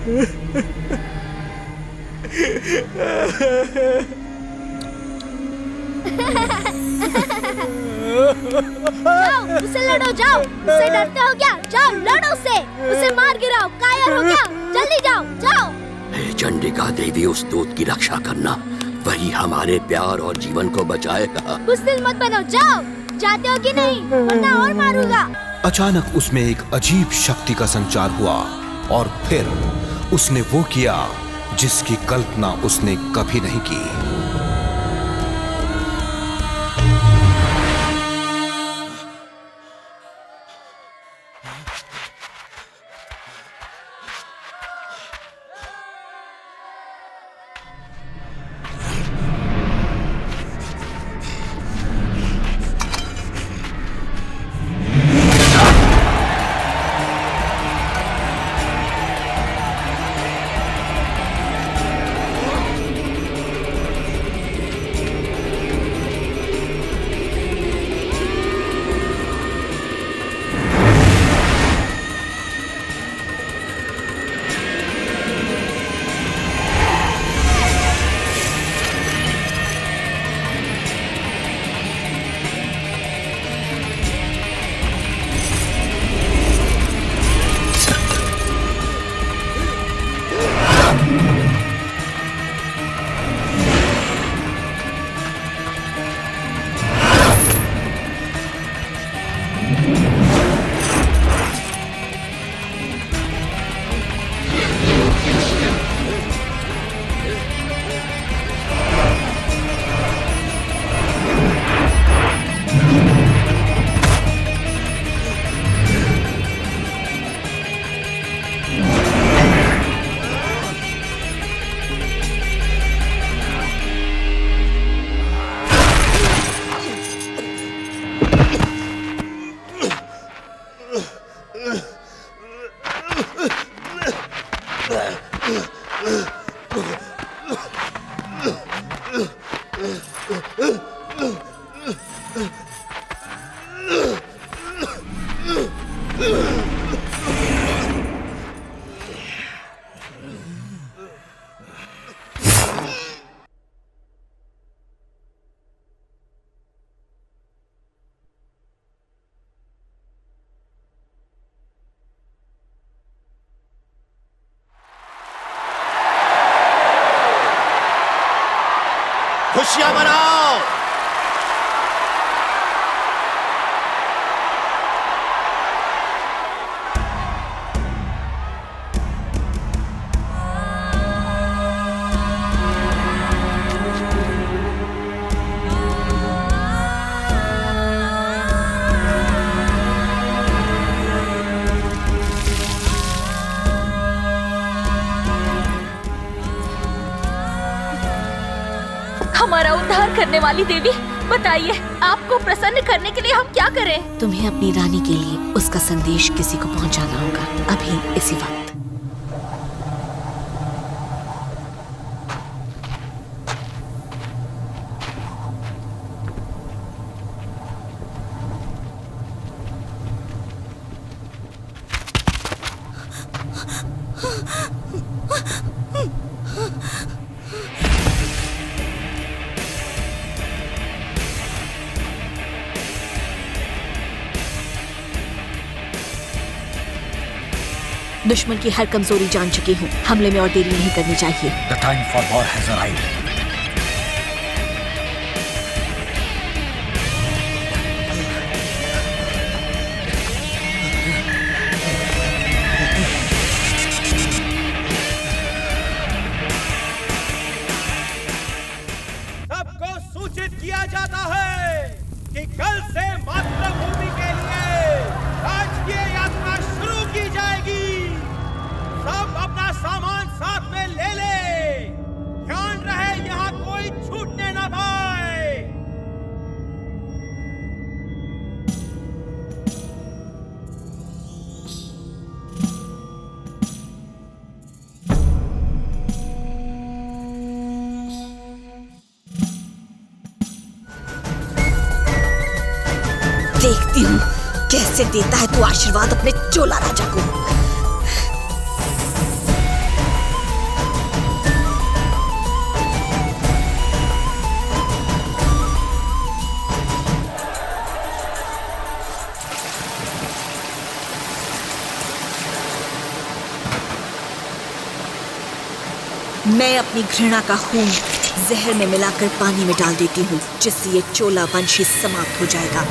जाओ, उससे लड़ो, जाओ। उससे डरते हो क्या? जाओ लड़ो उससे, उसे मार गिराओ। कायर हो क्या? जल्दी जाओ, जाओ। हे चंडिका देवी, उस दूत की रक्षा करना, वही हमारे प्यार और जीवन को बचाएगा। बुज़दिल मत बनो, जाओ। जाते हो कि नहीं, वरना और मारूंगा। अचानक उसमें एक अजीब शक्ति का संचार हुआ और फिर उसने वो किया जिसकी कल्पना उसने कभी नहीं की। खुशियां मनाओ। हमारा उद्धार करने वाली देवी, बताइए आपको प्रसन्न करने के लिए हम क्या करें? तुम्हें अपनी रानी के लिए उसका संदेश किसी को पहुंचाना होगा, अभी इसी वक्त। दुश्मन की हर कमजोरी जान चुकी हूँ, हमले में और देरी नहीं करनी चाहिए। The time for war has arrived. सबको सूचित किया जाता है कि कल से मातृभूमि के लिए राजकीय यात्रा शुरू की जाएगी। सब अपना सामान साथ में ले ले। ध्यान रहे यहाँ कोई छूटने ना पाए। देखती हूँ कैसे देता है तू आशीर्वाद अपने चोला राजा को। मैं अपनी घृणा का खून जहर में मिलाकर पानी में डाल देती हूँ, जिससे ये चोला वंश ही समाप्त हो जाएगा।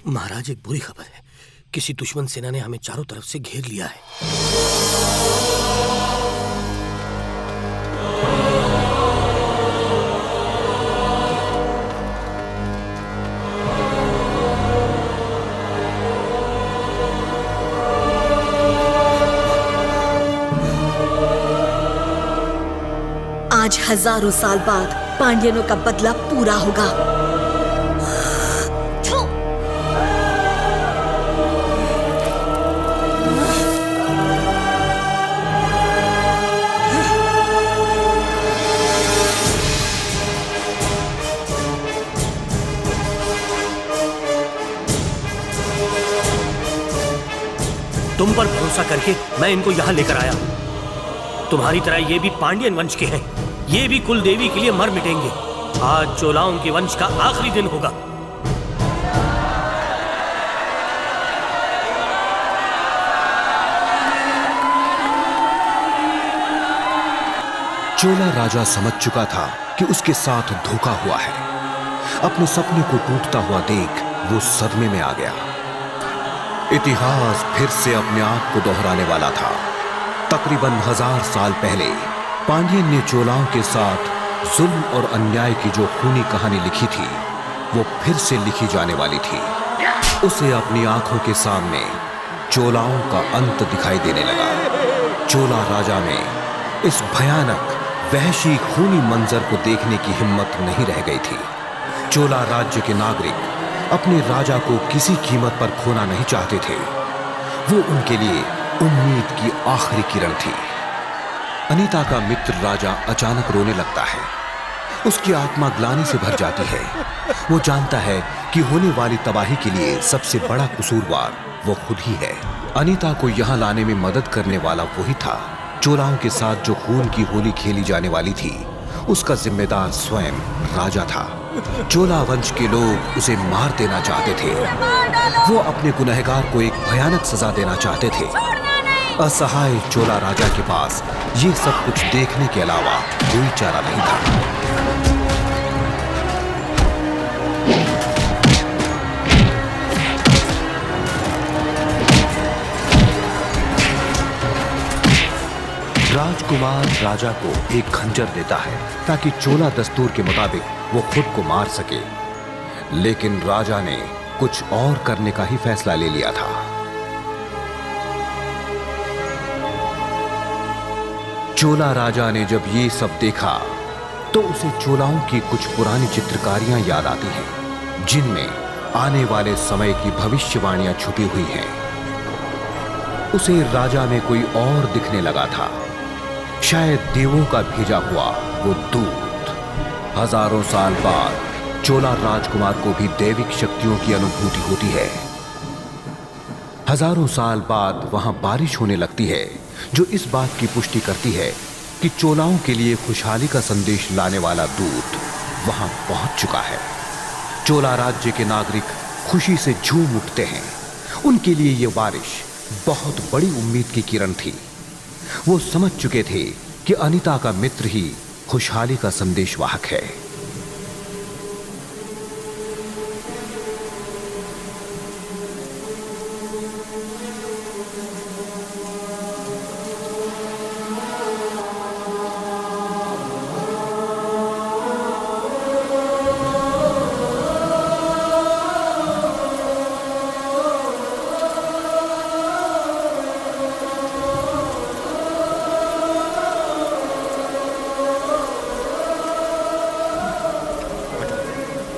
महाराज, एक बुरी खबर है। किसी दुश्मन सेना ने हमें चारों तरफ से घेर लिया है। आज हजारों साल बाद पांड्यनों का बदला पूरा होगा। तुम पर भरोसा करके मैं इनको यहाँ लेकर आया। तुम्हारी तरह ये भी पांड्यन वंश के हैं। ये भी कुल देवी के लिए मर मिटेंगे। आज चोलाओं के वंश का आखिरी दिन होगा। चोला राजा समझ चुका था कि उसके साथ धोखा हुआ है। अपने सपने को टूटता हुआ देख वो सदमे में आ गया। इतिहास फिर से अपने आप को दोहराने वाला था। तकरीबन 1000 साल पहले पांड्यन ने चोलाओं के साथ जुल्म और अन्याय की जो खूनी कहानी लिखी थी, वो फिर से लिखी जाने वाली थी। उसे अपनी आंखों के सामने चोलाओं का अंत दिखाई देने लगा। चोला राजा में इस भयानक वहशी खूनी मंजर को देखने की हिम्मत नहीं रह गई थी। चोला राज्य के नागरिक अपने राजा को किसी कीमत पर खोना नहीं चाहते थे। वो उनके लिए उम्मीद की आखिरी किरण थी। अनीता का मित्र राजा अचानक रोने लगता है। उसकी आत्मा ग्लानि से भर जाती है। वो जानता है कि होने वाली तबाही के लिए सबसे बड़ा कसूरवार वो खुद ही है। अनीता को यहाँ लाने में मदद करने वाला वही था। चोलाओं के साथ जो खून की होली खेली जाने वाली थी, उसका जिम्मेदार स्वयं राजा था। चोला वंश के लोग उसे मार देना चाहते थे। वो अपने गुनहगार को एक भयानक सजा देना चाहते थे। असहाय चोला राजा के पास ये सब कुछ देखने के अलावा कोई चारा नहीं था। राजकुमार राजा को एक खंजर देता है ताकि चोला दस्तूर के मुताबिक वो खुद को मार सके, लेकिन राजा ने कुछ और करने का ही फैसला ले लिया था। चोला राजा ने जब ये सब देखा तो उसे चोलाओं की कुछ पुरानी चित्रकारियां याद आती हैं, जिनमें आने वाले समय की भविष्यवाणियां छुपी हुई हैं। उसे राजा में कोई और दिखने लगा था, शायद देवों का भेजा हुआ वो दूत। हजारों साल बाद चोला राजकुमार को भी दैविक शक्तियों की अनुभूति होती है। हजारों साल बाद वहां बारिश होने लगती है, जो इस बात की पुष्टि करती है कि चोलाओं के लिए खुशहाली का संदेश लाने वाला दूत वहां पहुंच चुका है। चोला राज्य के नागरिक खुशी से झूम उठते हैं। उनके लिए यह बारिश बहुत बड़ी उम्मीद की किरण थी। वो समझ चुके थे कि अनीता का मित्र ही खुशहाली का संदेशवाहक है।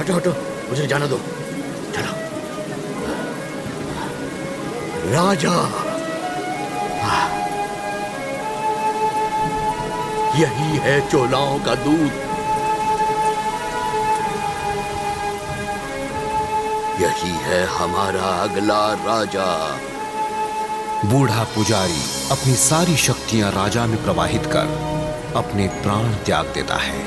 हटो हटो, मुझे जाना दो। चलो। राजा, यही है चोलाओं का दूत, यही है हमारा अगला राजा। बूढ़ा पुजारी अपनी सारी शक्तियां राजा में प्रवाहित कर अपने प्राण त्याग देता है।